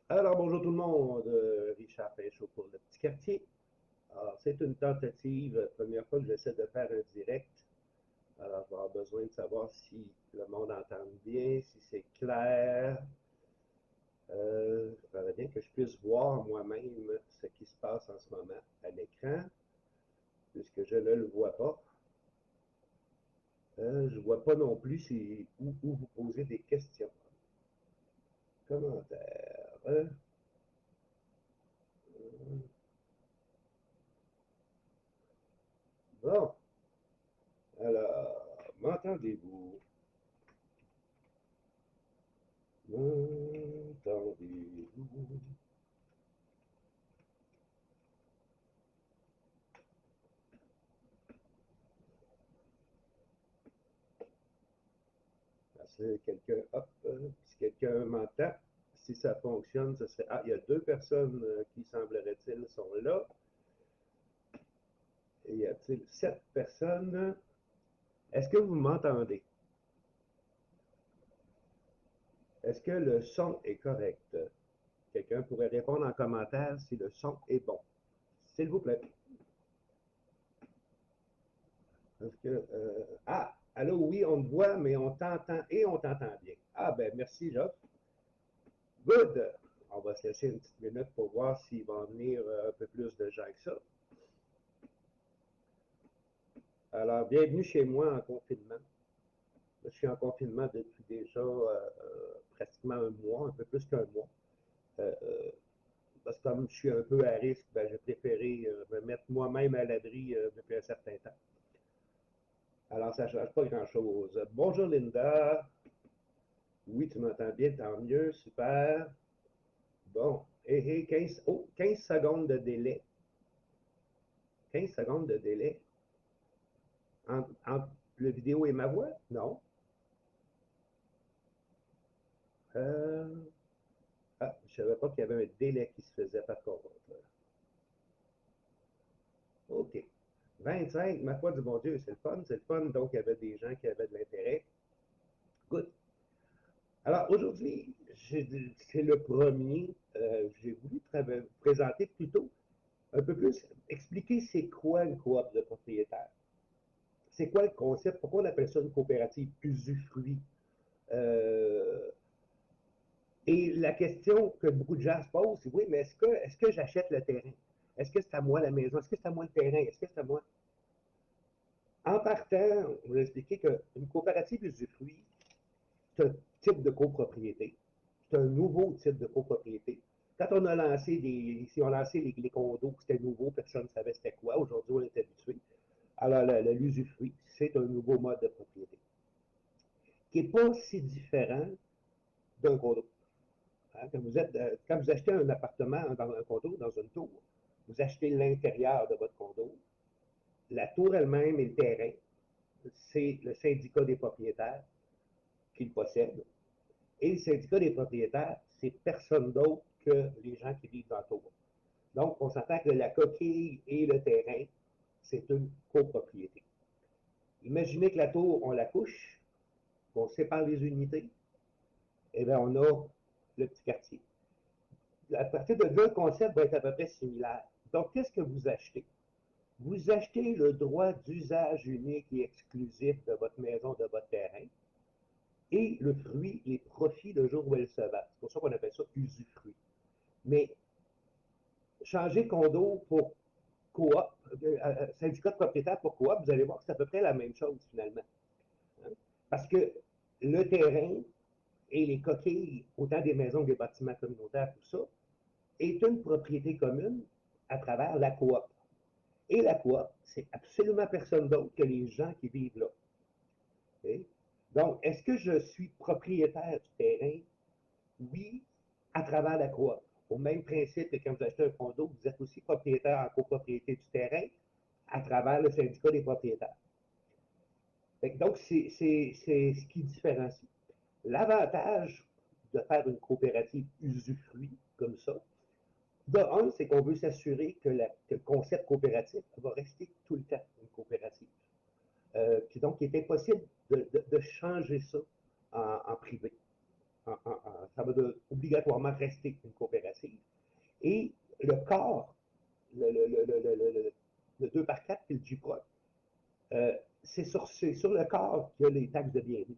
Alors, bonjour tout le monde, Richard Pinchot pour le petit quartier. Alors, c'est une tentative, première fois que j'essaie de faire un direct. Alors, je vais avoir besoin de savoir si le monde entend bien, si c'est clair. J'aimerais bien que je puisse voir moi-même ce qui se passe en ce moment à l'écran, puisque je ne le vois pas. Je ne vois pas non plus où vous posez des questions. Commentaires. Bon, alors, m'entendez-vous? M'entendez-vous? Si quelqu'un, hop, si quelqu'un m'entend, si ça fonctionne, ce serait. Ah, il y a deux personnes qui, semblerait-il, sont là. Et y a-t-il 7 personnes? Est-ce que vous m'entendez? Est-ce que le son est correct? Quelqu'un pourrait répondre en commentaire si le son est bon. S'il vous plaît. Parce que, ah, allô, oui, on te voit, mais on t'entend et on t'entend bien. Ah, ben, merci, Joff. Good! On va se laisser une petite minute pour voir s'il va en venir un peu plus de gens que ça. Alors, bienvenue chez moi en confinement. Je suis en confinement depuis déjà pratiquement un mois, un peu plus qu'un mois. Euh, Parce que comme je suis un peu à risque, ben, j'ai préféré me mettre moi-même à l'abri depuis un certain temps. Alors, ça ne change pas grand-chose. Bonjour Linda. Oui, tu m'entends bien, tant mieux, super. Bon, 15, oh, 15 secondes de délai. 15 secondes de délai entre le vidéo et ma voix? Non. Euh, ah, je ne savais pas qu'il y avait un délai qui se faisait par contre. OK. 25, ma foi du bon Dieu, c'est le fun, c'est le fun. Donc, il y avait des gens qui avaient de l'intérêt. Good. Alors, aujourd'hui, c'est le premier. J'ai voulu présenter plutôt un peu plus, expliquer c'est quoi une coop de propriétaires. C'est quoi le concept? Pourquoi on appelle ça une coopérative usufruit? Euh, Et la question que beaucoup de gens se posent, c'est oui, mais est-ce que j'achète le terrain? Est-ce que c'est à moi la maison? Est-ce que c'est à moi le terrain? Est-ce que c'est à moi? En partant, on va expliquer qu'une coopérative usufruit, c'est un type de copropriété. C'est un nouveau type de copropriété. Quand on a lancé si on a lancé les condos, c'était nouveau, personne ne savait c'était quoi. Aujourd'hui, on est habitué. Alors, l'usufruit, c'est un nouveau mode de propriété qui n'est pas si différent d'un condo. Hein, quand vous achetez un appartement dans un condo, dans une tour, vous achetez l'intérieur de votre condo. La tour elle-même et le terrain, c'est le syndicat des propriétaires qui le possède. Et le syndicat des propriétaires, c'est personne d'autre que les gens qui vivent dans la tour. Donc, on s'entend que la coquille et le terrain, c'est une copropriété. Imaginez que la tour, on la couche, on sépare les unités, et bien on a le petit quartier. À partir de là, le concept va être à peu près similaire. Donc, qu'est-ce que vous achetez? Vous achetez le droit d'usage unique et exclusif de votre maison, de votre terrain, et le fruit, les profits le jour où elle se vend. C'est pour ça qu'on appelle ça usufruit. Mais changer condo pour coop, syndicat de propriétaires pour coop, vous allez voir que c'est à peu près la même chose finalement. Hein? Parce que le terrain et les coquilles, autant des maisons que des bâtiments communautaires, tout ça, est une propriété commune à travers la coop. Et la coop, c'est absolument personne d'autre que les gens qui vivent là. Okay? Donc, est-ce que je suis propriétaire du terrain? Oui, à travers la coop. Au même principe que quand vous achetez un condo, vous êtes aussi propriétaire en copropriété du terrain à travers le syndicat des propriétaires. Donc, c'est ce qui différencie. L'avantage de faire une coopérative usufruit comme ça, de un, c'est qu'on veut s'assurer que le concept coopératif va rester tout le temps une coopérative. Puis donc, il est impossible de changer ça en privé. ça va obligatoirement rester une coopérative. Et le corps, le 2 par 4 et le GPROC, c'est sur le corps qu'il y a les taxes de bienvenue.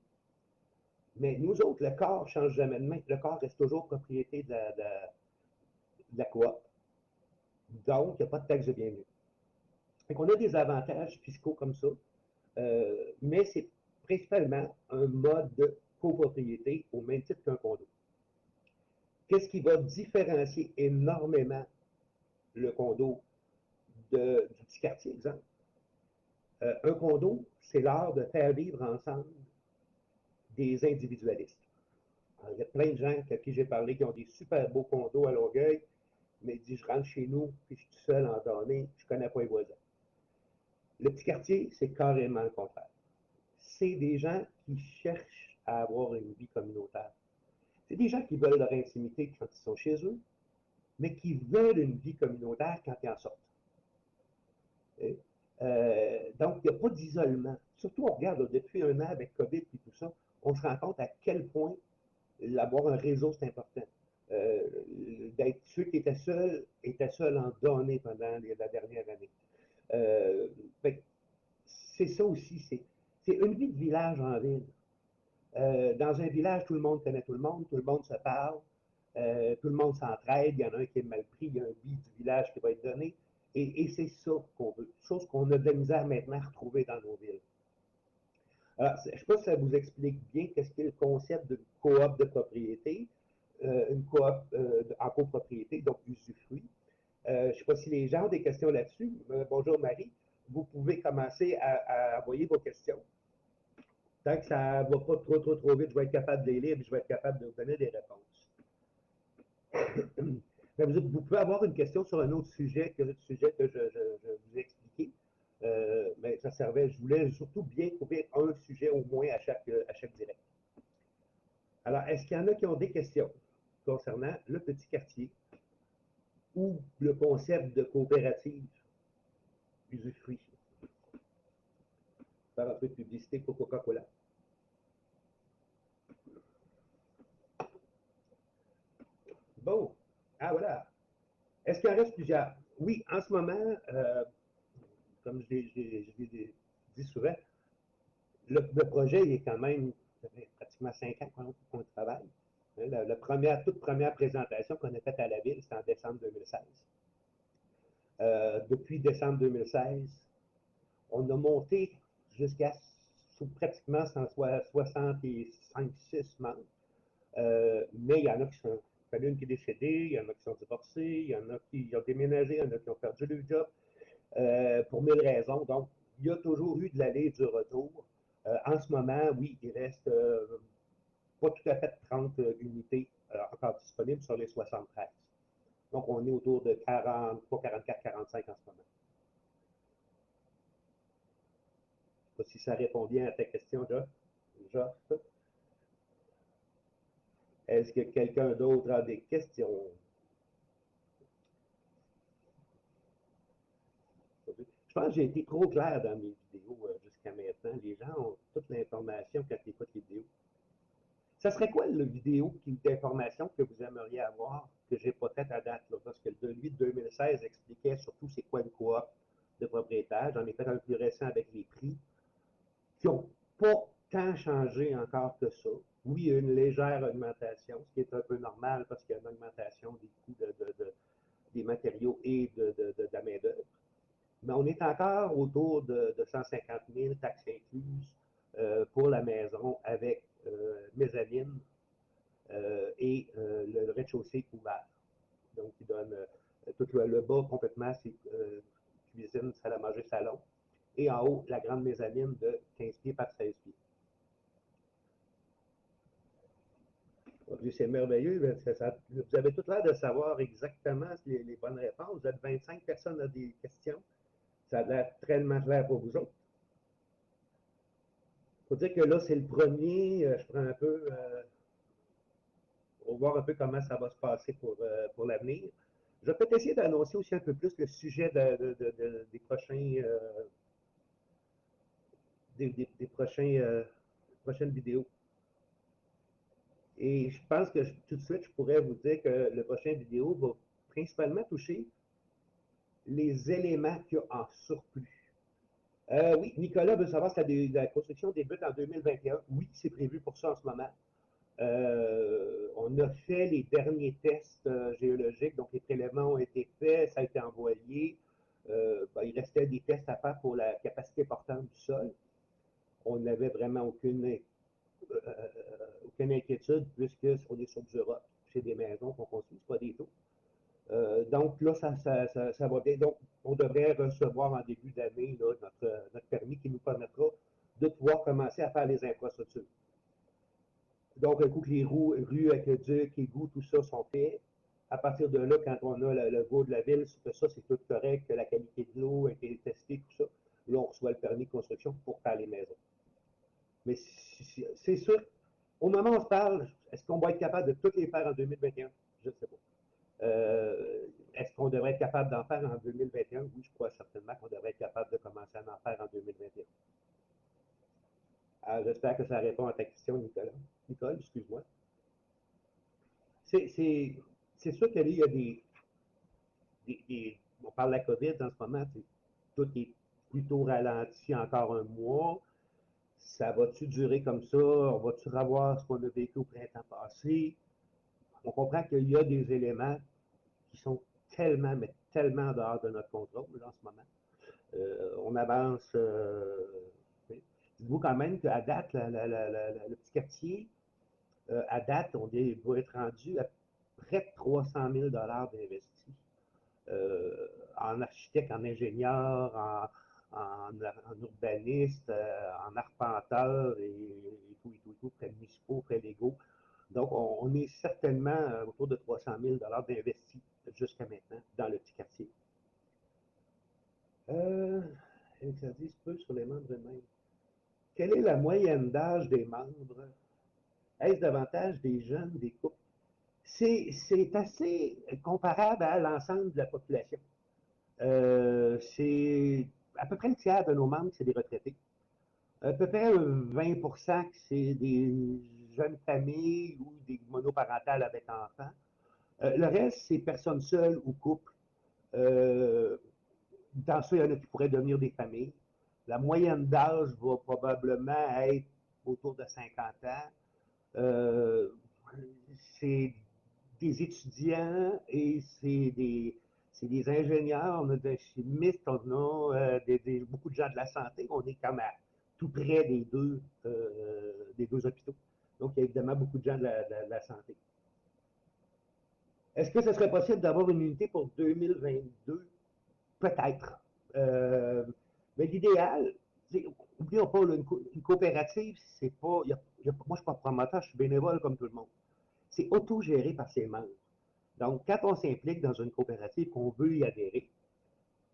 Mais nous autres, le corps ne change jamais de main. Le corps reste toujours propriété de la coop. Donc, il n'y a pas de taxe de bienvenue. Donc, on a des avantages fiscaux comme ça, mais c'est principalement un mode de copropriété au même titre qu'un condo. Qu'est-ce qui va différencier énormément le condo du petit quartier, exemple? Un condo, c'est l'art de faire vivre ensemble des individualistes. Alors, il y a plein de gens à qui j'ai parlé qui ont des super beaux condos à Longueuil, mais ils disent, je rentre chez nous, puis je suis tout seul en donné, je ne connais pas les voisins. Le petit quartier, c'est carrément le contraire. C'est des gens qui cherchent à avoir une vie communautaire. C'est des gens qui veulent leur intimité quand ils sont chez eux, mais qui veulent une vie communautaire quand ils en sortent. Donc, il n'y a pas d'isolement. Surtout, on regarde depuis un an avec COVID et tout ça, on se rend compte à quel point avoir un réseau, c'est important. D'être ceux qui étaient seuls en données pendant la dernière année. C'est ça aussi, c'est une vie de village en ville. Dans un village, tout le monde connaît tout le monde se parle, tout le monde s'entraide, il y en a un qui est mal pris, il y a un billet du village qui va être donné. Et c'est ça qu'on veut. Chose qu'on a de la misère maintenant à retrouver dans nos villes. Alors, je ne sais pas si ça vous explique bien qu'est-ce qu'est le concept d'une coop de propriété, une coop en copropriété, donc usufruit. Je ne sais pas si les gens ont des questions là-dessus. Bonjour Marie. Vous pouvez commencer à envoyer vos questions. Tant que ça ne va pas trop vite, je vais être capable de les lire et je vais être capable de vous donner des réponses. Vous pouvez avoir une question sur un autre sujet que je vous ai expliqué. Mais ça servait, je voulais surtout bien couvrir un sujet au moins à chaque direct. Alors, est-ce qu'il y en a qui ont des questions concernant le petit quartier ou le concept de coopérative usufruit? Faire un peu de publicité pour Coca-Cola. Bon, ah voilà. Est-ce qu'il en reste plusieurs? Oui, en ce moment, comme je l'ai dit souvent, le projet il est quand même, ça fait pratiquement 5 ans qu'on travaille. La toute première présentation qu'on a faite à la ville, c'était en décembre 2016. Depuis décembre 2016, on a monté jusqu'à pratiquement 65-6 membres. Mais il y en a qui sont. Il y en a une qui est décédée, il y en a qui sont divorcés, il y en a qui ont déménagé, il y en a qui ont perdu leur job pour 1000 raisons. Donc, il y a toujours eu de l'aller et du retour. En ce moment, oui, il reste pas tout à fait 30 unités encore disponibles sur les 73. Donc, on est autour de 40, pas 44, 45 en ce moment. Je ne sais pas si ça répond bien à ta question, Geoff. Est-ce que quelqu'un d'autre a des questions? Je pense que j'ai été trop clair dans mes vidéos jusqu'à maintenant. Les gens ont toute l'information quand ils écoutent les vidéos. Ça serait quoi le vidéo d'information que vous aimeriez avoir que j'ai pas fait à date? Là, parce que celui de 2016 expliquait surtout c'est quoi une coop de propriétaire. J'en ai fait un plus récent avec les prix qui n'ont pas tant changé encore que ça. Oui, il y a une légère augmentation, ce qui est un peu normal parce qu'il y a une augmentation des coûts des matériaux et de la main-d'œuvre. Mais on est encore autour de 150 000 taxes incluses pour la maison avec mezzanine et le rez-de-chaussée couvert. Donc, il donne tout le bas complètement, c'est cuisine, salle à manger, salon. Et en haut, la grande mezzanine de 15 pieds par 16 pieds. C'est merveilleux. Vous avez tout l'air de savoir exactement les bonnes réponses. Vous êtes 25 personnes à des questions. Ça a l'air tellement clair pour vous autres. Il faut dire que là, c'est le premier. Je prends un peu. On va voir un peu comment ça va se passer pour l'avenir. Je vais peut-être essayer d'annoncer aussi un peu plus le sujet des prochains. Des prochaines vidéos. Et je pense que tout de suite, je pourrais vous dire que le prochain vidéo va principalement toucher les éléments qu'il y a en surplus. Oui, Nicolas veut savoir si la construction débute en 2021. Oui, c'est prévu pour ça en ce moment. On a fait les derniers tests géologiques, donc les prélèvements ont été faits, ça a été envoyé. Il restait des tests à faire pour la capacité portante du sol. On n'avait vraiment aucune inquiétude puisque on est sur du roc, c'est des maisons qu'on construit, c'est pas des taux. Donc là, ça va bien. Donc, on devrait recevoir en début d'année notre permis qui nous permettra de pouvoir commencer à faire les infrastructures. Donc, un coup que les rues, aqueducs, égouts, tout ça sont faits, à partir de là, quand on a le go de la ville, que ça, c'est tout correct, que la qualité de l'eau a été testée, tout ça, là, on reçoit le permis de construction pour faire les maisons. Mais c'est sûr, au moment où on se parle, est-ce qu'on va être capable de toutes les faire en 2021? Je ne sais pas. Est-ce qu'on devrait être capable d'en faire en 2021? Oui, je crois certainement qu'on devrait être capable de commencer à en faire en 2021. Alors, j'espère que ça répond à ta question, Nicolas. Nicole, excuse-moi. C'est sûr qu'il y a on parle de la COVID en ce moment, tout est plutôt ralenti encore un mois. Ça va-tu durer comme ça? On va-tu revoir ce qu'on a vécu au printemps passé? On comprend qu'il y a des éléments qui sont tellement, mais tellement en dehors de notre contrôle là, en ce moment. On avance. Dites-vous quand même qu'à date, le petit quartier, à date, on va être rendu à près de 300 000 d'investis. En architecte, en ingénieur, en urbaniste, en arpenteur et tout, près municipaux, près légaux. Donc, on est certainement autour de 300 000 d'investis jusqu'à maintenant dans le petit quartier. Ça dit peu sur les membres eux-mêmes. Quelle est la moyenne d'âge des membres? Est-ce davantage des jeunes, des couples? C'est assez comparable à l'ensemble de la population. C'est à peu près le tiers de nos membres, c'est des retraités. À peu près 20% que c'est des jeunes familles ou des monoparentales avec enfants. Le reste, c'est personnes seules ou couples. Dans ça, il y en a qui pourraient devenir des familles. La moyenne d'âge va probablement être autour de 50 ans. C'est des étudiants et c'est des ingénieurs, on a des chimistes, on a beaucoup de gens de la santé. On est comme à tout près des deux hôpitaux. Donc, il y a évidemment beaucoup de gens de la santé. Est-ce que ce serait possible d'avoir une unité pour 2022? Peut-être. Mais l'idéal, n'oublions pas, une coopérative, c'est pas. Moi, je ne suis pas promoteur, je suis bénévole comme tout le monde. C'est autogéré par ses membres. Donc, quand on s'implique dans une coopérative, qu'on veut y adhérer,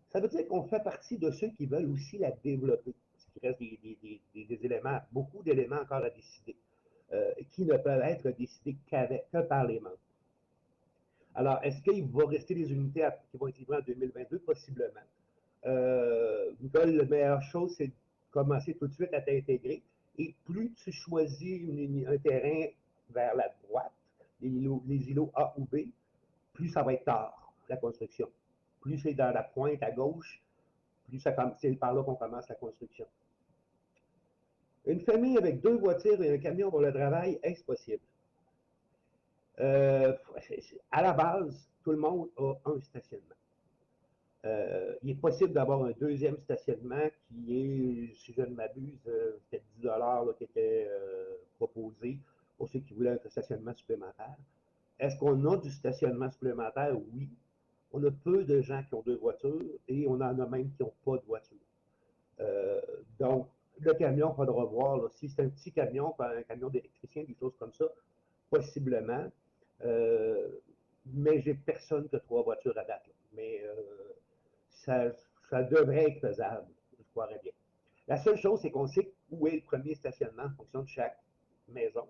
ça veut dire qu'on fait partie de ceux qui veulent aussi la développer. Parce qu'il reste des éléments, beaucoup d'éléments encore à décider, qui ne peuvent être décidés que par les membres. Alors, est-ce qu'il va rester des unités qui vont être livrées en 2022? Possiblement. Nicole, la meilleure chose, c'est de commencer tout de suite à t'intégrer. Et plus tu choisis un terrain vers la droite, les îlots A ou B, plus ça va être tard, la construction. Plus c'est dans la pointe à gauche, plus c'est par là qu'on commence la construction. Une famille avec 2 voitures et un camion pour le travail, est-ce possible? À la base, tout le monde a un stationnement. Il est possible d'avoir un deuxième stationnement qui est, si je ne m'abuse, c'était 10 là, qui était proposé pour ceux qui voulaient un stationnement supplémentaire. Est-ce qu'on a du stationnement supplémentaire? Oui. On a peu de gens qui ont 2 voitures et on en a même qui n'ont pas de voiture. Donc, le camion, il faudra voir. Là, si c'est un petit camion, un camion d'électricien, des choses comme ça, possiblement. Mais j'ai personne qui a 3 voitures à date. Là. Mais ça devrait être faisable, je croirais bien. La seule chose, c'est qu'on sait où est le premier stationnement en fonction de chaque maison.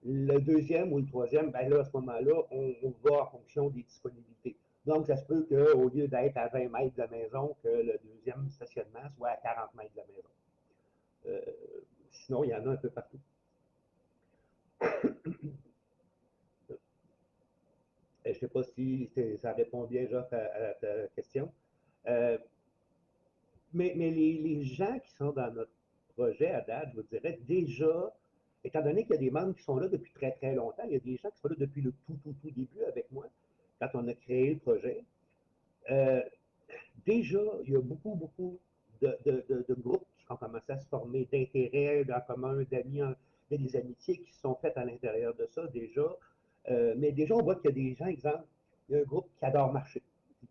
Le deuxième ou le troisième, ben là, à ce moment-là, on va en fonction des disponibilités. Donc, ça se peut qu'au lieu d'être à 20 mètres de la maison, que le deuxième stationnement soit à 40 mètres de la maison. Sinon, il y en a un peu partout. Je ne sais pas si ça répond bien, Jacques, à ta question. Euh, mais les gens qui sont dans notre projet à date, je vous dirais, déjà, étant donné qu'il y a des membres qui sont là depuis très, très longtemps, il y a des gens qui sont là depuis le tout début avec moi, quand on a créé le projet. Euh, déjà, il y a beaucoup de groupes qui ont commencé à se former, d'intérêts en commun, d'amis, des amitiés qui se sont faites à l'intérieur de ça déjà. Mais déjà, on voit qu'il y a des gens, exemple, il y a un groupe qui adore marcher,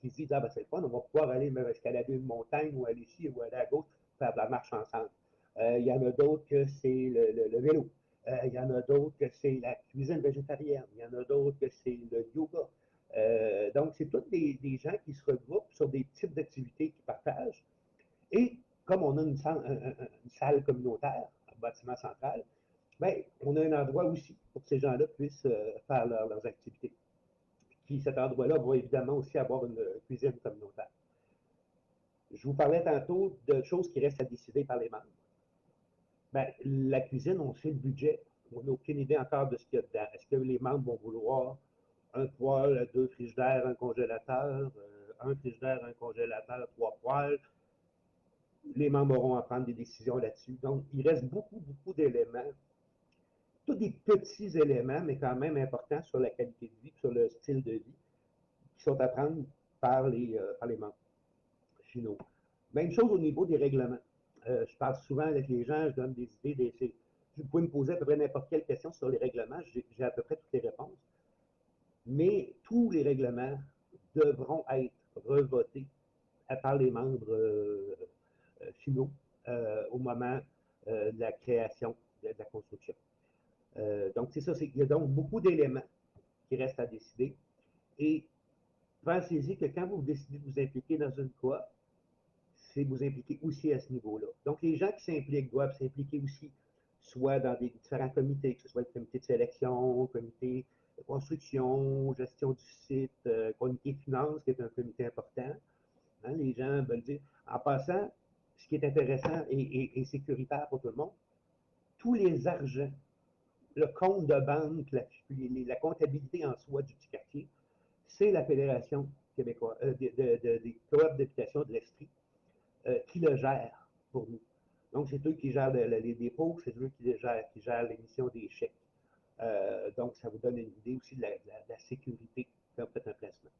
qui se disent, ah ben c'est le fun, on va pouvoir aller même escalader une montagne ou aller ici ou aller à gauche, faire de la marche ensemble. Il y en a d'autres que c'est le vélo. Il y en a d'autres que c'est la cuisine végétarienne. Il y en a d'autres que c'est le yoga. Donc, c'est tous des gens qui se regroupent sur des types d'activités qu'ils partagent. Et comme on a une salle communautaire, un bâtiment central, ben, on a un endroit aussi pour que ces gens-là puissent faire leurs activités. Puis cet endroit-là va évidemment aussi avoir une cuisine communautaire. Je vous parlais tantôt de choses qui restent à décider par les membres. Ben, la cuisine, on sait le budget. On n'a aucune idée encore de ce qu'il y a dedans. Est-ce que les membres vont vouloir un poêle, deux frigidaires, un congélateur, un frigidaire, un congélateur, trois poêles? Les membres auront à prendre des décisions là-dessus. Donc, il reste beaucoup d'éléments, tous des petits éléments, mais quand même importants sur la qualité de vie, sur le style de vie, qui sont à prendre par les membres finaux. Même chose au niveau des règlements. Je parle souvent avec les gens, je donne des idées. Vous pouvez me poser à peu près n'importe quelle question sur les règlements, j'ai à peu près toutes les réponses. Mais tous les règlements devront être revotés par les membres finaux au moment de la création de la construction. Donc, c'est ça, il y a donc beaucoup d'éléments qui restent à décider. Et pensez-y que quand vous décidez de vous impliquer dans une coop, c'est vous impliquer aussi à ce niveau-là. Donc, les gens qui s'impliquent doivent s'impliquer aussi, soit dans des différents comités, que ce soit le comité de sélection, le comité de construction, gestion du site, comité finance, qui est un comité important. Hein, les gens veulent dire. En passant, ce qui est intéressant et sécuritaire pour tout le monde, tous les argents, le compte de banque, la comptabilité en soi du petit quartier, c'est la Fédération québécoise des coops d'habitation de l'Estrie qui le gère pour nous. Donc, c'est eux qui gèrent les dépôts, c'est eux qui gèrent l'émission des chèques. Donc, ça vous donne une idée aussi de la sécurité quand vous faites un placement.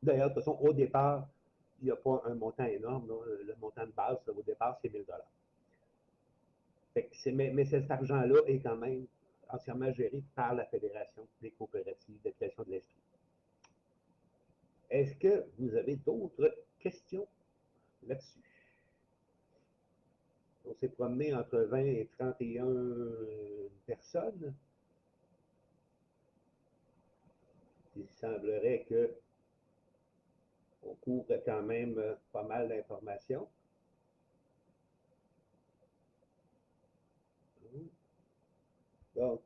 D'ailleurs, de toute façon, au départ, il n'y a pas un montant énorme. Là. Le montant de base, là, au départ, c'est 1000 mais cet argent-là est quand même entièrement géré par la Fédération des coopératives d'habitation de l'Estrie. Est-ce que vous avez d'autres questions là-dessus? On s'est promené entre 20 et 31 personnes. Il semblerait qu'on couvre quand même pas mal d'informations. Donc,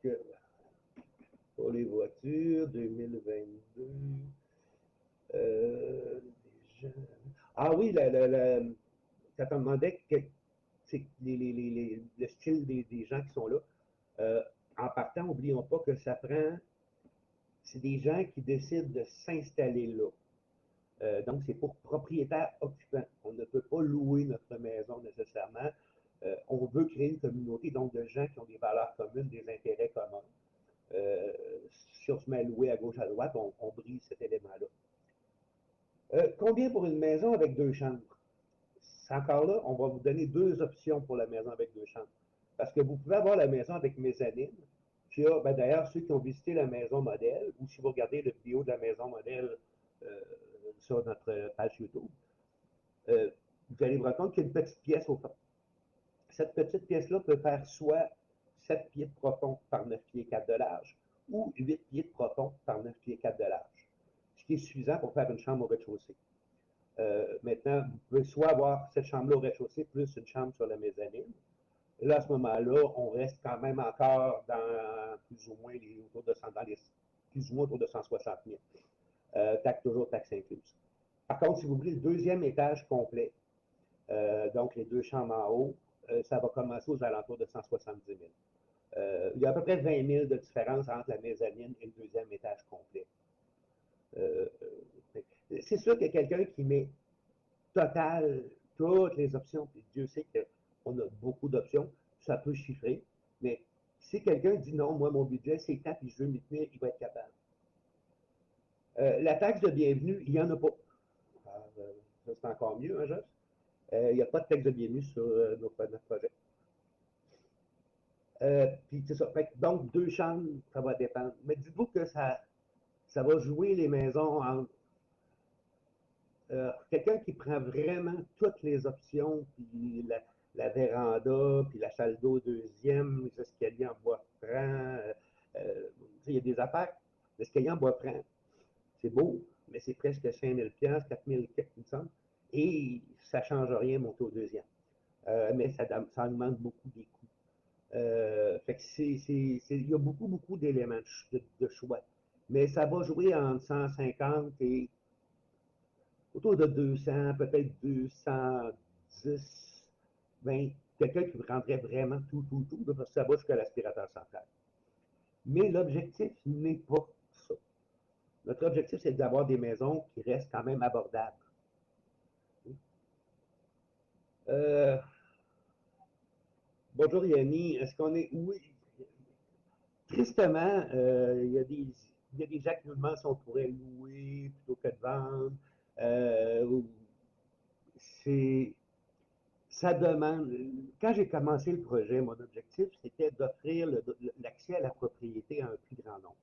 pour les voitures, 2022, déjà... Ah oui, quand on demandait c'est le style des gens qui sont là, en partant, n'oublions pas que ça prend, c'est des gens qui décident de s'installer là. Donc, c'est pour propriétaires occupants. On ne peut pas louer notre maison nécessairement. On veut créer une communauté, donc de gens qui ont des valeurs communes, des intérêts communs. Si on se met à louer à gauche, à droite, on brise cet élément-là. Combien pour une maison avec deux chambres? Encore là, on va vous donner deux options pour la maison avec deux chambres. Parce que vous pouvez avoir la maison avec mezzanine. Puis, ben, d'ailleurs, ceux qui ont visité la maison modèle, ou si vous regardez la vidéo de la maison modèle sur notre page YouTube, vous allez vous rendre compte qu'il y a une petite pièce au fond. Cette petite pièce-là peut faire soit 7 pieds de profond par 9 pieds 4 de large, ou 8 pieds de profond par 9 pieds 4 de large, ce qui est suffisant pour faire une chambre au rez-de-chaussée. Maintenant, vous pouvez soit avoir cette chambre-là au rez-de-chaussée plus une chambre sur la mezzanine. Là, à ce moment-là, on reste quand même encore dans plus ou moins autour de 100, plus ou moins autour de 160 000. Toujours taxe incluse. Par contre, si vous voulez le deuxième étage complet, donc les deux chambres en haut, ça va commencer aux alentours de 170 000. Il y a à peu près 20 000 de différence entre la mezzanine et le deuxième étage complet. Euh, c'est sûr que quelqu'un qui met total toutes les options, puis Dieu sait qu'on a beaucoup d'options, ça peut chiffrer, mais si quelqu'un dit non, moi mon budget c'est 4 et je veux m'y tenir, il va être capable. La taxe de bienvenue, il n'y en a pas. Ça c'est encore mieux, hein, Joss? Il n'y a pas de taxe de bienvenue sur notre projet. Puis c'est ça. Donc, deux chambres, ça va dépendre. Mais dites-vous que ça va jouer les maisons en quelqu'un qui prend vraiment toutes les options, puis la véranda, puis la salle d'eau deuxième, les escaliers en bois franc. Il y a des affaires. L'escalier en bois franc, c'est beau, mais c'est presque 5000 $, 4000 $, il me semble. Et ça ne change rien monter au deuxième. Mais ça augmente beaucoup des coûts. Fait que il y a beaucoup, beaucoup d'éléments de choix. Mais ça va jouer entre 150 et autour de 200, peut-être 210, 20. Quelqu'un qui prendrait vraiment tout, parce que ça va jusqu'à l'aspirateur central. Mais l'objectif n'est pas ça. Notre objectif, c'est d'avoir des maisons qui restent quand même abordables. Euh, Bonjour Yanni, est-ce qu'on est. Oui. Tristement, il y a des gens qui nous demandent si on pourrait louer plutôt que de vendre. Euh, c'est, Ça demande. Quand j'ai commencé le projet, mon objectif, c'était d'offrir l'accès à la propriété à un plus grand nombre.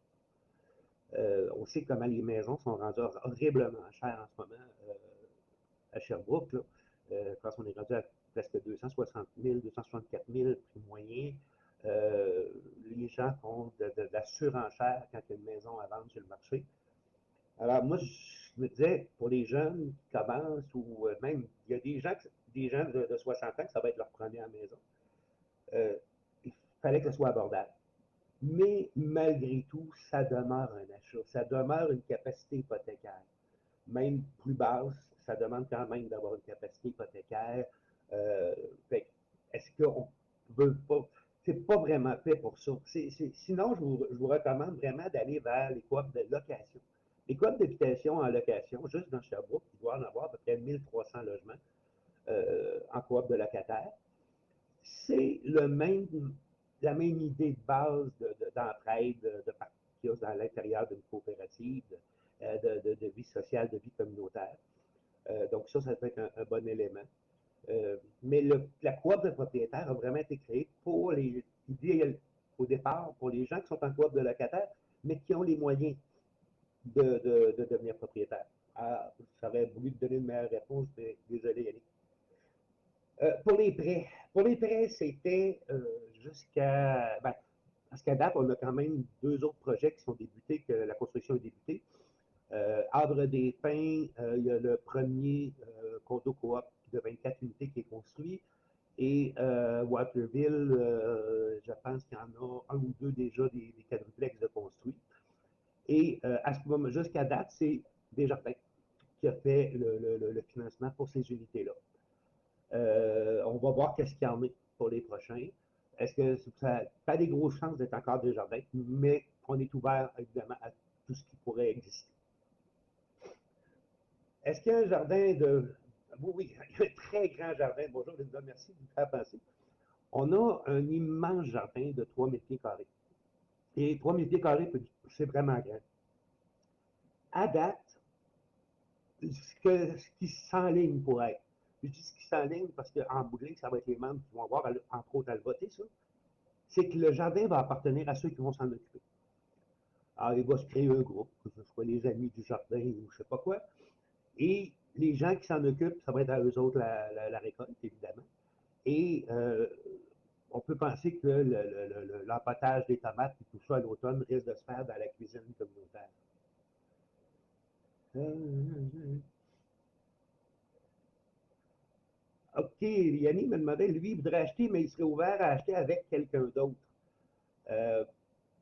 On sait comment les maisons sont rendues horriblement chères en ce moment à Sherbrooke. Là. Quand on est rendu à presque 260 000, 264 000 prix moyen, euh, les gens font de la surenchère quand il y a une maison à vendre sur le marché. Alors, moi, je me disais, pour les jeunes qui commencent, ou même, il y a des gens de 60 ans que ça va être leur première maison. Il fallait que ce soit abordable. Mais malgré tout, ça demeure un achat. Ça demeure une capacité hypothécaire. Même plus basse, ça demande quand même d'avoir une capacité hypothécaire. Euh, Est-ce qu'on ne veut pas. C'est pas vraiment fait pour ça. Sinon, je vous recommande vraiment d'aller vers les coop de location. Les coop d'habitation en location, juste dans Sherbrooke, il doit en avoir à peu près 1300 logements en coop de locataires. C'est la même idée de base d'entraide, qu'il y a dans l'intérieur d'une coopérative, de vie sociale, de vie communautaire. Donc ça peut être un bon élément. Mais la coop de propriétaires a vraiment été créée pour au départ, pour les gens qui sont en coop de locataires, mais qui ont les moyens de devenir propriétaires. Ah, j'aurais voulu te donner une meilleure réponse, mais désolé, Yannick. Pour les prêts, c'était parce qu'à date, on a quand même deux autres projets qui sont débutés, que la construction est débutée. Arbre des Pins, il y a le premier condo coop de 24 unités qui est construit. Et Waterville, je pense qu'il y en a un ou deux déjà des quadruplex de construits. Et à ce moment, jusqu'à date, c'est Desjardins qui a fait le financement pour ces unités-là. On va voir qu'est-ce qu'il y en a pour les prochains. Est-ce que ça n'a pas des grosses chances d'être encore Desjardins, mais on est ouvert évidemment à tout ce qui pourrait exister. Est-ce qu'il y a un jardin de. Oui, oui, il y a un très grand jardin. Bonjour Linda, merci de vous faire passer. On a un immense jardin de 3000 pieds carrés. Et 3000 pieds carrés, c'est vraiment grand. À date, ce qui s'enligne pour être. Je dis ce qui s'enligne parce qu'en bout de ligne, ça va être les membres qui vont avoir, entre autres, à le voter, ça. C'est que le jardin va appartenir à ceux qui vont s'en occuper. Alors, il va se créer un groupe, que ce soit les amis du jardin ou je sais pas quoi. Et les gens qui s'en occupent, ça va être à eux autres la récolte, évidemment. Et on peut penser que l'empâtage des tomates et tout ça à l'automne risque de se faire dans la cuisine communautaire. OK, Yannick me demandait, lui, il voudrait acheter, mais il serait ouvert à acheter avec quelqu'un d'autre. Euh,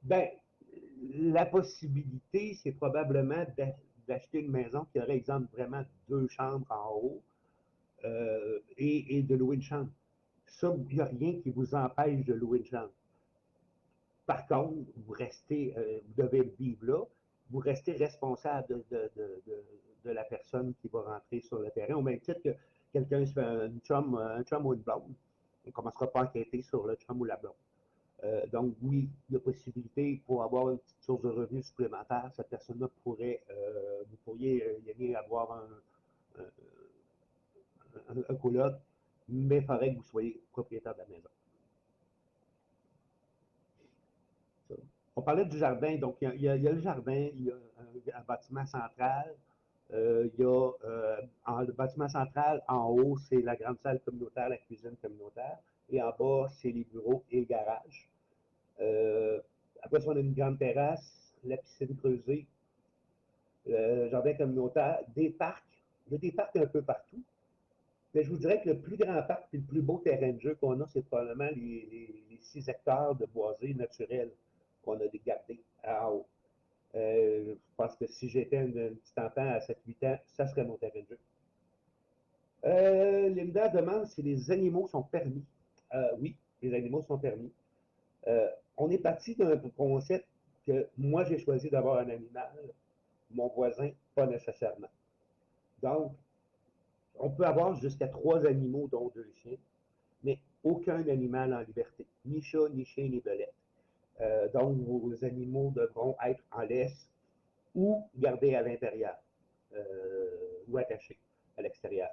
ben, la possibilité, c'est probablement d'acheter une maison qui aurait, exemple, vraiment deux chambres en haut et de louer une chambre. Ça, il n'y a rien qui vous empêche de louer une chambre. Par contre, vous devez vivre là. vous restez responsable de la personne qui va rentrer sur le terrain, au même titre que quelqu'un se fait un chum ou une blonde. On ne commencera pas à enquêter sur le chum ou la blonde. Donc, oui, il y a possibilité pour avoir une petite source de revenus supplémentaire. Cette personne-là pourrait, vous pourriez y aller avoir un coloc, mais il faudrait que vous soyez propriétaire de la maison. Ça. On parlait du jardin, donc il y a le jardin, il y a un bâtiment central, il y a le bâtiment central, en haut, c'est la grande salle communautaire, la cuisine communautaire, et en bas, c'est les bureaux et le garage. Après ça, on a une grande terrasse, la piscine creusée, le jardin communautaire, des parcs. Il y a des parcs un peu partout. Mais je vous dirais que le plus grand parc et le plus beau terrain de jeu qu'on a, c'est probablement les 6 hectares de boisés naturels qu'on a gardés en haut. Je pense que si j'étais un petit enfant à 7-8 ans, ça serait mon terrain de jeu. Linda demande si les animaux sont permis. Oui, les animaux sont permis. On est parti d'un concept que moi, j'ai choisi d'avoir un animal, mon voisin, pas nécessairement. Donc, on peut avoir jusqu'à 3 animaux, dont 2 chiens, mais aucun animal en liberté. Ni chat, ni chien, ni belette. Donc, vos animaux devront être en laisse ou gardés à l'intérieur ou attachés à l'extérieur.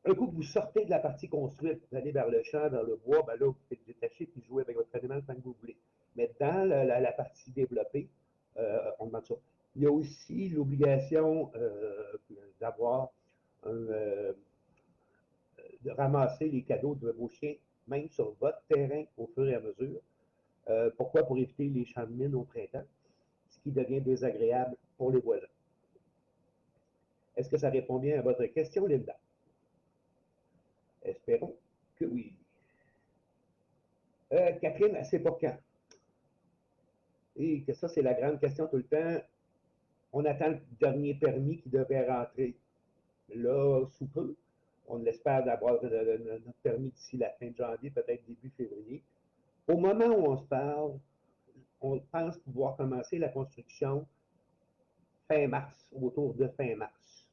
Un coup que vous sortez de la partie construite, vous allez vers le champ, vers le bois, ben là, vous pouvez détacher et jouer avec votre animal tant que vous voulez. Mais dans la partie développée, on demande ça. Il y a aussi l'obligation d'avoir de ramasser les cadeaux de vos chiens, même sur votre terrain, au fur et à mesure. Pourquoi? Pour éviter les champs de mine au printemps, ce qui devient désagréable pour les voisins. Est-ce que ça répond bien à votre question, Linda? Espérons que oui. Catherine, c'est pour quand? Et que ça, c'est la grande question tout le temps. On attend le dernier permis qui devait rentrer là sous peu. On l'espère d'avoir notre permis d'ici la fin de janvier, peut-être début février. Au moment où on se parle, on pense pouvoir commencer la construction fin mars, autour de fin mars.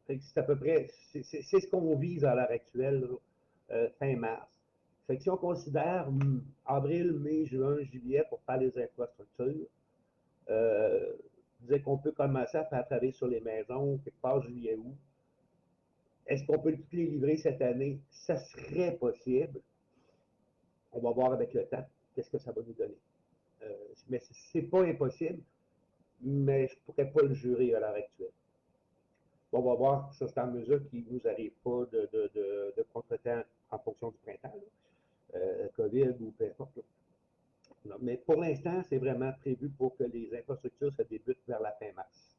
C'est à peu près, c'est ce qu'on vise à l'heure actuelle, fin mars. Fait que si on considère avril, mai, juin, juillet pour faire les infrastructures, disait qu'on peut commencer à faire travailler sur les maisons quelque part juillet, août. Est-ce qu'on peut toutes les livrer cette année? Ça serait possible. On va voir avec le temps qu'est-ce que ça va nous donner. Mais c'est pas impossible, mais je ne pourrais pas le jurer à l'heure actuelle. Bon, on va voir, ça c'est en mesure qu'il ne nous arrive pas de contretemps en fonction du printemps, COVID ou peu importe. Non, mais pour l'instant, c'est vraiment prévu pour que les infrastructures se débutent vers la fin mars.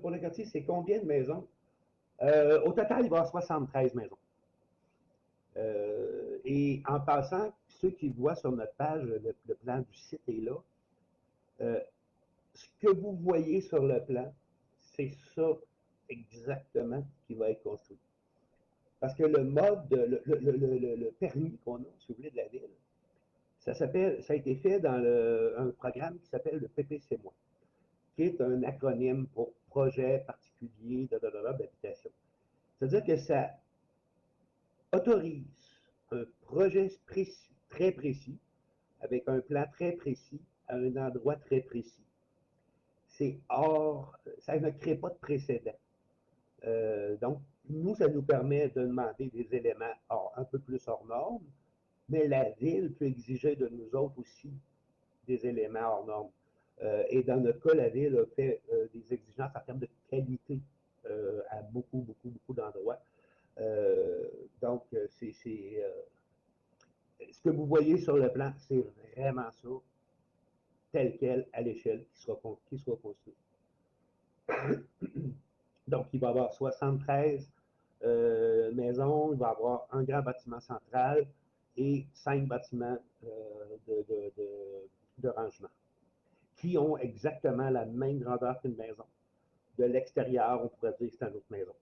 Pour le quartier, c'est combien de maisons? Au total, il va y avoir 73 maisons. Et en passant, ceux qui voient sur notre page, le plan du site est là. Ce que vous voyez sur le plan, c'est ça exactement qui va être construit. Parce que le mode, le permis qu'on a, si vous voulez, de la ville, ça a été fait dans un programme qui s'appelle le PPC-, qui est un acronyme pour projet particulier d'habitation. C'est-à-dire que ça autorise un projet précis, très précis, avec un plan très précis, à un endroit très précis. C'est hors, ça ne crée pas de précédent. Donc, nous, ça nous permet de demander des éléments un peu plus hors normes, mais la ville peut exiger de nous autres aussi des éléments hors normes. Et dans notre cas, la ville a fait des exigences en termes de qualité à beaucoup, beaucoup, beaucoup d'endroits. Donc, ce que vous voyez sur le plan, c'est vraiment ça, tel quel, à l'échelle, qui sera construit. Donc, il va y avoir 73 maisons, il va y avoir un grand bâtiment central et 5 bâtiments de rangement qui ont exactement la même grandeur qu'une maison. De l'extérieur, on pourrait dire que c'est une autre maison.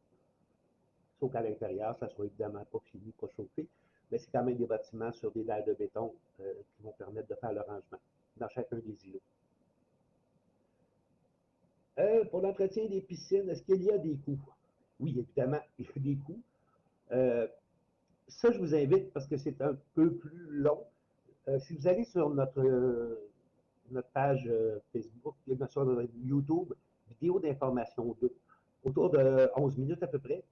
Sauf qu'à l'intérieur, ça ne soit évidemment pas fini, pas chauffé, mais c'est quand même des bâtiments sur des dalles de béton qui vont permettre de faire le rangement dans chacun des îlots. Pour l'entretien des piscines, est-ce qu'il y a des coûts? Oui, évidemment, il y a des coûts. Euh, Ça, je vous invite parce que c'est un peu plus long. Si vous allez sur notre page Facebook, sur notre YouTube, vidéo d'information 2, autour de 11 minutes à peu près,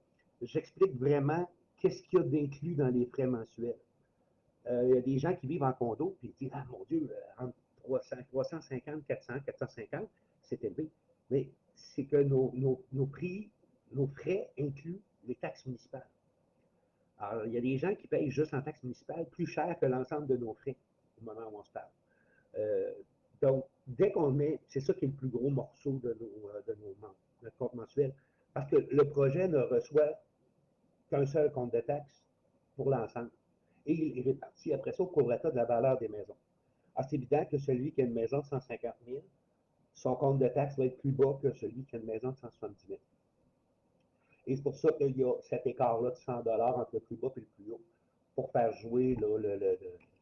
j'explique vraiment qu'est-ce qu'il y a d'inclus dans les frais mensuels. Il y a des gens qui vivent en condo, puis ils disent, ah mon Dieu, entre 350, 400, 450, c'est élevé. Mais c'est que nos prix, nos frais incluent les taxes municipales. Alors, il y a des gens qui payent juste en taxes municipales plus cher que l'ensemble de nos frais au moment où on se parle. Euh, donc, dès qu'on met, c'est ça qui est le plus gros morceau de notre compte mensuel, parce que le projet ne reçoit qu'un seul compte de taxes pour l'ensemble. Et il est réparti après ça au prorata de la valeur des maisons. Alors, c'est évident que celui qui a une maison de 150 000, son compte de taxes va être plus bas que celui qui a une maison de 170 000. Et c'est pour ça qu'il y a cet écart-là de 100 entre le plus bas et le plus haut pour faire jouer là,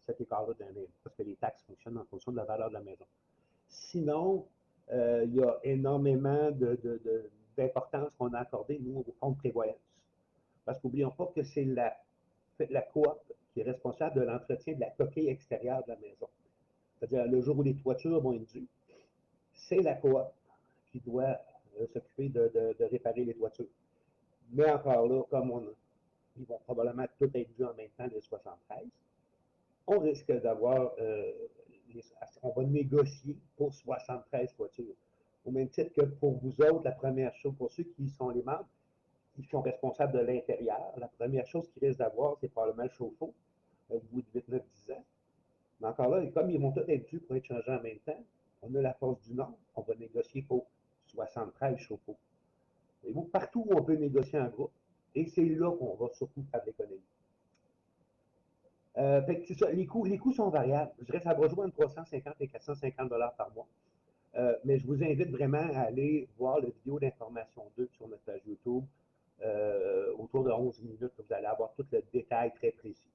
cet écart-là d'un parce que les taxes fonctionnent en fonction de la valeur de la maison. Sinon, il y a énormément d'importance qu'on a accordée, nous, au fonds de prévoyance. Parce qu'oublions pas que c'est la coop qui est responsable de l'entretien de la coquille extérieure de la maison. C'est-à-dire, le jour où les toitures vont être dues, c'est la coop qui doit s'occuper de réparer les toitures. Mais encore là, ils vont probablement tout être dus en même temps les 73, on risque d'avoir, on va négocier pour 73 voitures. Au même titre que pour vous autres, la première chose, pour ceux qui sont les membres, qui sont responsables de l'intérieur, la première chose qu'ils risquent d'avoir, c'est probablement le chauffe-eau, au bout de 8, 9, 10 ans. Mais encore là, comme ils vont tous être dus pour être changés en même temps, on a la force du Nord, on va négocier pour 73 chauffe-eau. Et vous, partout où on peut négocier en groupe, et c'est là qu'on va surtout faire de l'économie. Fait que c'est ça, les coûts sont variables. Je dirais que ça va jouer entre 350 et 450 par mois. Mais je vous invite vraiment à aller voir la vidéo d'information 2 sur notre page YouTube, autour de 11 minutes, vous allez avoir tout le détail très précis.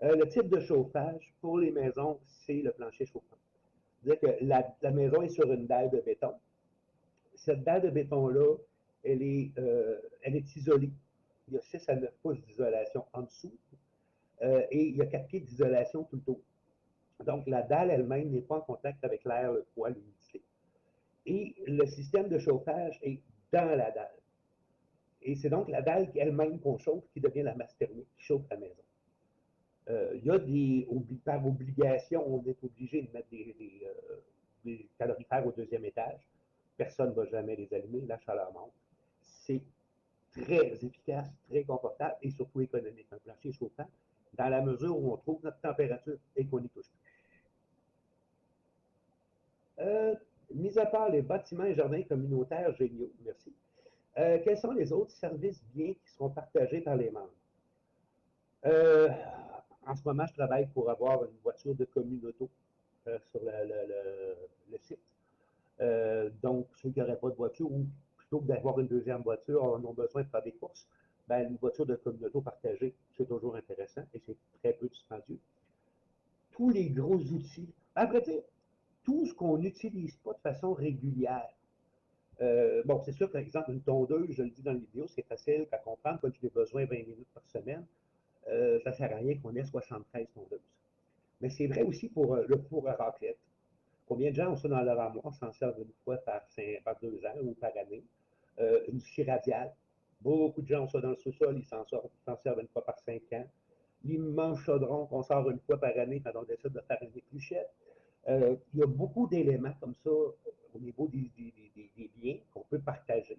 Le type de chauffage pour les maisons, c'est le plancher chauffant. C'est-à-dire que la maison est sur une dalle de béton. Cette dalle de béton-là, elle est isolée. Il y a 6 à 9 pouces d'isolation en dessous. Et il y a 4 pieds d'isolation tout le tour. Donc, la dalle elle-même n'est pas en contact avec l'air, le froid, l'humidité. Et le système de chauffage est dans la dalle. Et c'est donc la dalle elle-même qu'on chauffe qui devient la masse thermique qui chauffe la maison. Il y a par obligation, on est obligé de mettre des calorifères au deuxième étage. Personne ne va jamais les allumer, la chaleur monte. C'est très efficace, très confortable et surtout économique. Un plancher chauffant, dans la mesure où on trouve notre température et qu'on n'y touche plus. Mis à part les bâtiments et jardins communautaires géniaux, merci, quels sont les autres services biens qui seront partagés par les membres? En ce moment, je travaille pour avoir une voiture de communauté sur le site. Donc, ceux qui n'auraient pas de voiture, ou plutôt que d'avoir une deuxième voiture, ont besoin de faire des courses, ben, une voiture de communauté partagée, c'est toujours intéressant et c'est très peu dispendieux. Tous les gros outils, à vrai dire, tout ce qu'on n'utilise pas de façon régulière. Bon, c'est sûr, par exemple, une tondeuse, je le dis dans la vidéo, c'est facile à comprendre quand tu as besoin de 20 minutes par semaine. Ça ne sert à rien qu'on ait 73 tondeuses. Mais c'est vrai aussi pour le four à raclette. Combien de gens ont ça dans leur armoire, s'en servent une fois par 2 ans ou par année? Une scie radiale. Beaucoup de gens ont ça dans le sous-sol, ils s'en servent une fois par 5 ans. L'immense chaudron qu'on sort une fois par année quand on décide de faire une épluchette. Il y a beaucoup d'éléments comme ça au niveau des biens qu'on peut partager.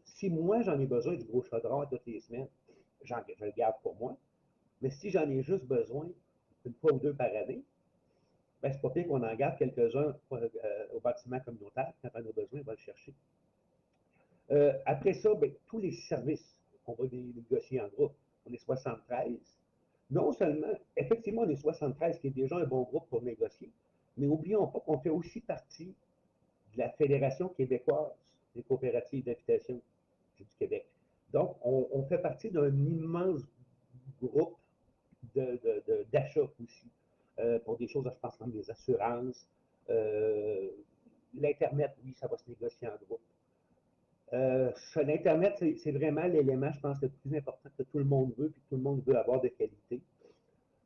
Si moi, j'en ai besoin du gros chaudron toutes les semaines, je le garde pour moi. Mais si j'en ai juste besoin une fois ou deux par année, ben, c'est pas pire qu'on en garde quelques-uns au bâtiment communautaire. Quand on a besoin, on va le chercher. Après ça, ben, tous les services, on va les négocier en groupe. On est 73. Non seulement, effectivement, on est 73, qui est déjà un bon groupe pour négocier, mais n'oublions pas qu'on fait aussi partie de la Fédération québécoise les coopératives d'habitation du Québec. Donc, on fait partie d'un immense groupe d'achats aussi, pour des choses, je pense, comme des assurances. L'Internet, oui, ça va se négocier en groupe. L'Internet, c'est vraiment l'élément, je pense, le plus important que tout le monde veut, puis que tout le monde veut avoir de qualité.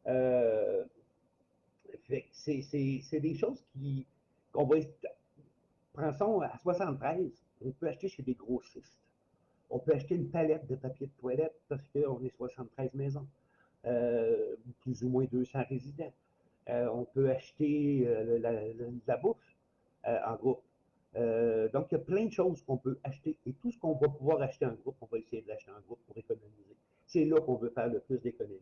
Euh, c'est des choses qu'on va. Prends à 73, on peut acheter chez des grossistes. On peut acheter une palette de papier de toilette parce qu'on est 73 maisons, plus ou moins 200 résidents. On peut acheter la bouffe en groupe. Donc, il y a plein de choses qu'on peut acheter et tout ce qu'on va pouvoir acheter en groupe, on va essayer de l'acheter en groupe pour économiser. C'est là qu'on veut faire le plus d'économies.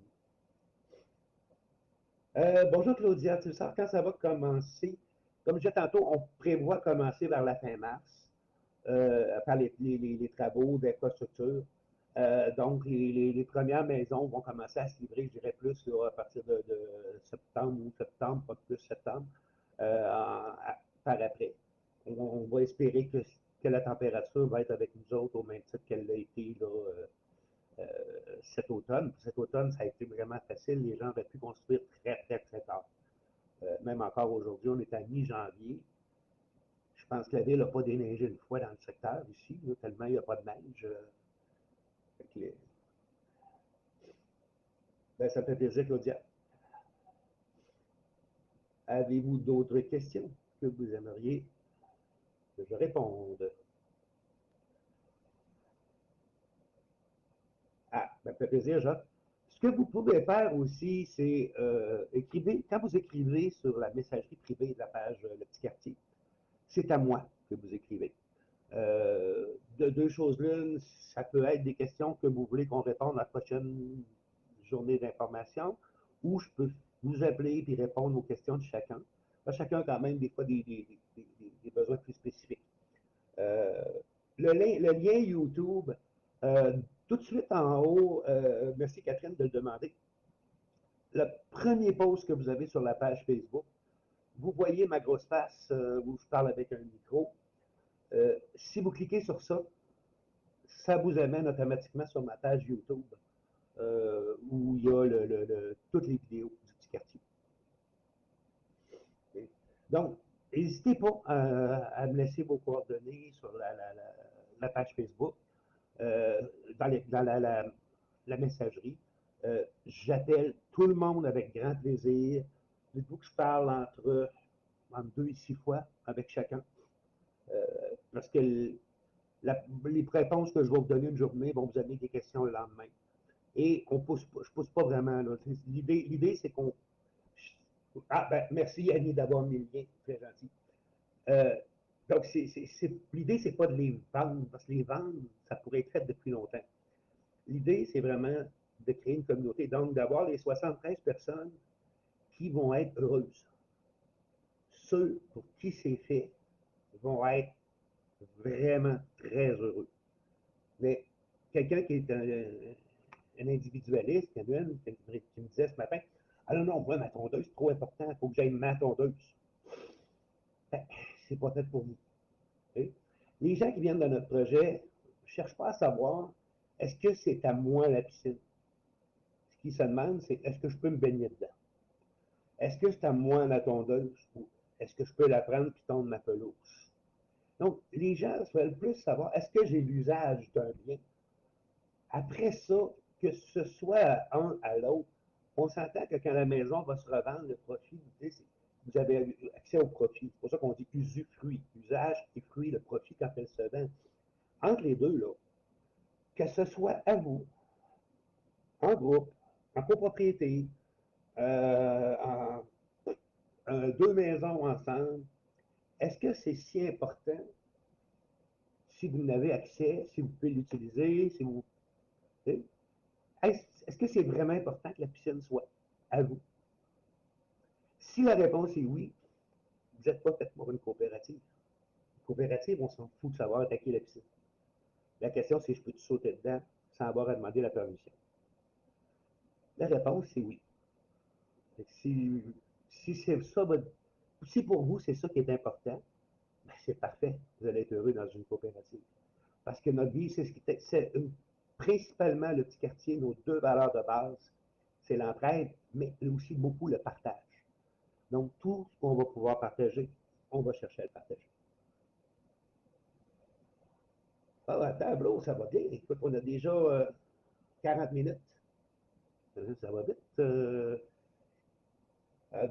Bonjour Claudia, tu sais quand ça va commencer? Comme je disais tantôt, on prévoit commencer vers la fin mars par les travaux d'infrastructure. Donc, les premières maisons vont commencer à se livrer, je dirais plus là, à partir de septembre ou septembre, pas plus septembre, par après. On va espérer que la température va être avec nous autres au même titre qu'elle l'a été là, cet automne. Cet automne, ça a été vraiment facile. Les gens auraient pu construire très, très, très tard. Même encore aujourd'hui, on est à mi-janvier. Je pense que la ville n'a pas déneigé une fois dans le secteur ici, là, tellement il n'y a pas de neige. Ben, ça me fait plaisir, Claudia. Avez-vous d'autres questions que vous aimeriez que je réponde? Ah, ça me fait plaisir, Jacques. Ce que vous pouvez faire aussi, c'est écrivez, quand vous écrivez sur la messagerie privée de la page Le Petit Quartier, c'est à moi que vous écrivez. De deux choses l'une, ça peut être des questions que vous voulez qu'on réponde à la prochaine journée d'information, ou je peux vous appeler et répondre aux questions de chacun. Chacun a quand même des fois des besoins plus spécifiques. Euh, le lien YouTube, tout de suite en haut, merci Catherine de le demander. Le premier post que vous avez sur la page Facebook, vous voyez ma grosse face où je parle avec un micro. Si vous cliquez sur ça, ça vous amène automatiquement sur ma page YouTube où il y a toutes les vidéos du petit quartier. Okay. Donc, n'hésitez pas à me laisser vos coordonnées sur la page Facebook, dans la messagerie. J'appelle tout le monde avec grand plaisir. Dites-vous que je parle entre 2 et 6 fois avec chacun. Parce que les réponses que je vais vous donner une journée vont vous amener des questions le lendemain. Et je ne pousse pas vraiment. L'idée, c'est qu'on. Ah, ben, merci Annie d'avoir mis le lien, très gentil. Euh, donc, l'idée, c'est pas de les vendre, parce que les vendre, ça pourrait être fait depuis longtemps. L'idée, c'est vraiment de créer une communauté, donc d'avoir les 73 personnes qui vont être heureuses. Ceux pour qui c'est fait vont être vraiment très heureux. Mais quelqu'un qui est un individualiste, qui me disait ce matin, ah non, non, moi, ma tondeuse, c'est trop important, il faut que j'aille ma tondeuse. Ben, c'est pas fait pour vous. Okay? Les gens qui viennent dans notre projet ne cherchent pas à savoir est-ce que c'est à moi la piscine. Ce qu'ils se demandent, c'est est-ce que je peux me baigner dedans? Est-ce que c'est à moi la tondeuse ou est-ce que je peux la prendre et tondre ma pelouse? Donc, les gens veulent plus savoir est-ce que j'ai l'usage d'un bien? Après ça, que ce soit un à l'autre, on s'entend que quand la maison va se revendre, le profit, vous avez accès au profit. C'est pour ça qu'on dit usufruit, usage et fruit, le profit quand elle se vend. Entre les deux, là, que ce soit à vous, en groupe, en copropriété, deux maisons ensemble, est-ce que c'est si important si vous n'avez accès, si vous pouvez l'utiliser, si vous. Est-ce que c'est vraiment important que la piscine soit à vous? Si la réponse est oui, vous n'êtes pas fait pour une coopérative. Une coopérative, on s'en fout de savoir attaquer la piscine. La question, c'est je peux-tu sauter dedans sans avoir à demander la permission? La réponse, c'est oui. Si, si c'est ça, si pour vous, c'est ça qui est important, ben, c'est parfait. Vous allez être heureux dans une coopérative. Parce que notre vie, principalement le petit quartier, nos deux valeurs de base, c'est l'entraide, mais aussi beaucoup le partage. Donc, tout ce qu'on va pouvoir partager, on va chercher à le partager. Ah, à tableau, ça va bien. Écoute, on a déjà 40 minutes. Ça va vite.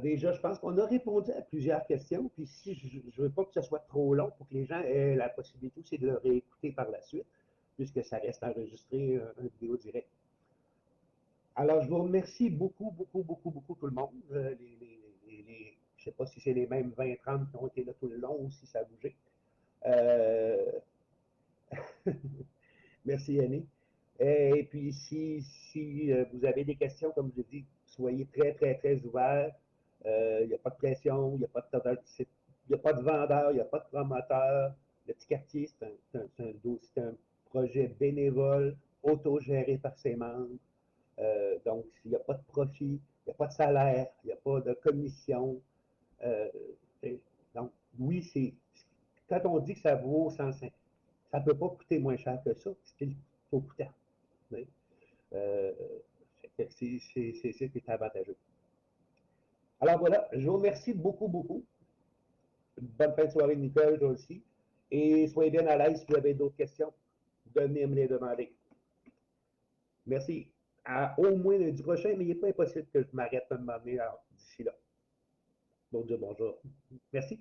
Déjà, je pense qu'on a répondu à plusieurs questions. Puis si je ne veux pas que ce soit trop long pour que les gens aient la possibilité aussi de le réécouter par la suite, puisque ça reste enregistré, une vidéo directe. Alors, je vous remercie beaucoup, beaucoup, beaucoup, beaucoup tout le monde. Je ne sais pas si c'est les mêmes 20-30 qui ont été là tout le long ou si ça a bougé. Euh, Merci Yannick. Et puis, si vous avez des questions, comme je dis, soyez très, très, très ouverts. Il n'y a pas de pression, il n'y a pas de, il y a pas de vendeur, il n'y a pas de promoteur. Le petit quartier, c'est un projet bénévole, autogéré par ses membres. Donc, il n'y a pas de profit, il n'y a pas de salaire, il n'y a pas de commission. Euh, donc, oui, quand on dit que ça vaut 105, ça ne peut pas coûter moins cher que ça, parce qu'il faut coûter. Euh, c'est ce qui est avantageux. Alors voilà, je vous remercie beaucoup, beaucoup. Bonne fin de soirée, Nicole, toi aussi. Et soyez bien à l'aise si vous avez d'autres questions. Venez me les demander. Merci. À au moins lundi prochain, mais il n'est pas impossible que je m'arrête un moment donné d'ici là. Bon Dieu, bonjour. Merci.